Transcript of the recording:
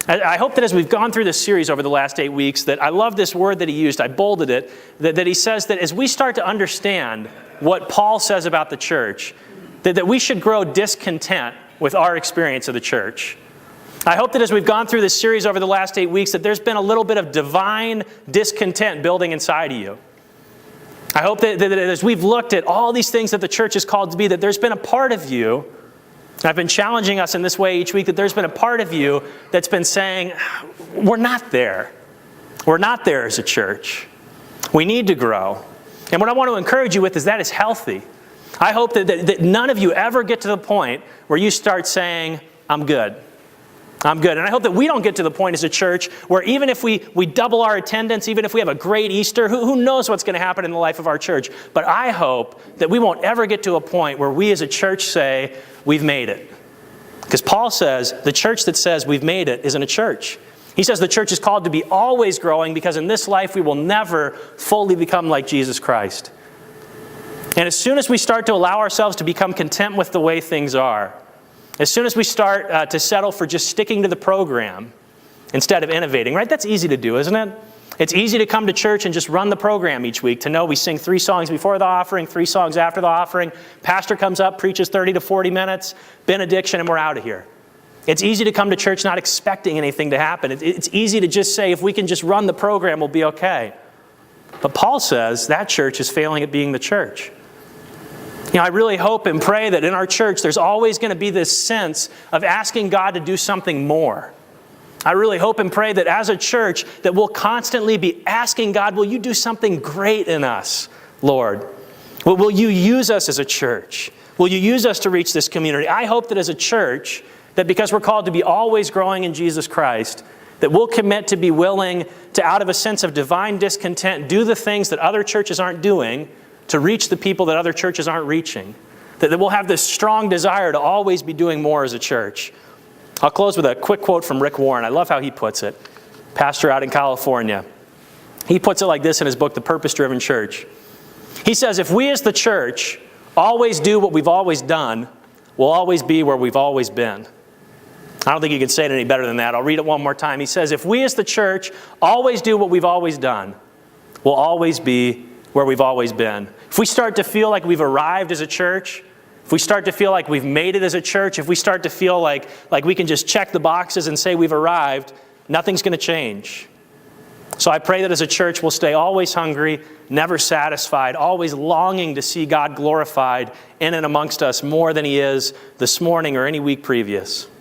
I hope that as we've gone through this series over the last 8 weeks, that I love this word that he used, I bolded it, that he says that as we start to understand what Paul says about the church, that we should grow discontent with our experience of the church. I hope that as we've gone through this series over the last 8 weeks, that there's been a little bit of divine discontent building inside of you. I hope that as we've looked at all these things that the church is called to be, that there's been a part of you, and I've been challenging us in this way each week, that there's been a part of you that's been saying, we're not there. We're not there as a church. We need to grow. And what I want to encourage you with is that is healthy. I hope that none of you ever get to the point where you start saying, I'm good. I'm good. And I hope that we don't get to the point as a church where even if we double our attendance, even if we have a great Easter, who knows what's going to happen in the life of our church. But I hope that we won't ever get to a point where we as a church say, we've made it. Because Paul says the church that says we've made it isn't a church. He says the church is called to be always growing because in this life we will never fully become like Jesus Christ. And as soon as we start to allow ourselves to become content with the way things are, as soon as we start to settle for just sticking to the program instead of innovating, right? That's easy to do, isn't it? It's easy to come to church and just run the program each week, to know we sing 3 songs before the offering, 3 songs after the offering. Pastor comes up, preaches 30 to 40 minutes, benediction, and we're out of here. It's easy to come to church not expecting anything to happen. It's easy to just say, if we can just run the program, we'll be okay. But Paul says that church is failing at being the church. You know, I really hope and pray that in our church there's always going to be this sense of asking God to do something more. I really hope and pray that as a church that we'll constantly be asking God, will you do something great in us, Lord? Will you use us as a church? Will you use us to reach this community? I hope that as a church, that because we're called to be always growing in Jesus Christ, that we'll commit to be willing to, out of a sense of divine discontent, do the things that other churches aren't doing to reach the people that other churches aren't reaching. That we'll have this strong desire to always be doing more as a church. I'll close with a quick quote from Rick Warren. I love how he puts it. Pastor out in California. He puts it like this in his book, The Purpose-Driven Church. He says, if we as the church always do what we've always done, we'll always be where we've always been. I don't think you can say it any better than that. I'll read it one more time. He says, if we as the church always do what we've always done, we'll always be where we've always been. If we start to feel like we've arrived as a church, if we start to feel like we've made it as a church, if we start to feel like we can just check the boxes and say we've arrived, nothing's going to change. So I pray that as a church we'll stay always hungry, never satisfied, always longing to see God glorified in and amongst us more than He is this morning or any week previous.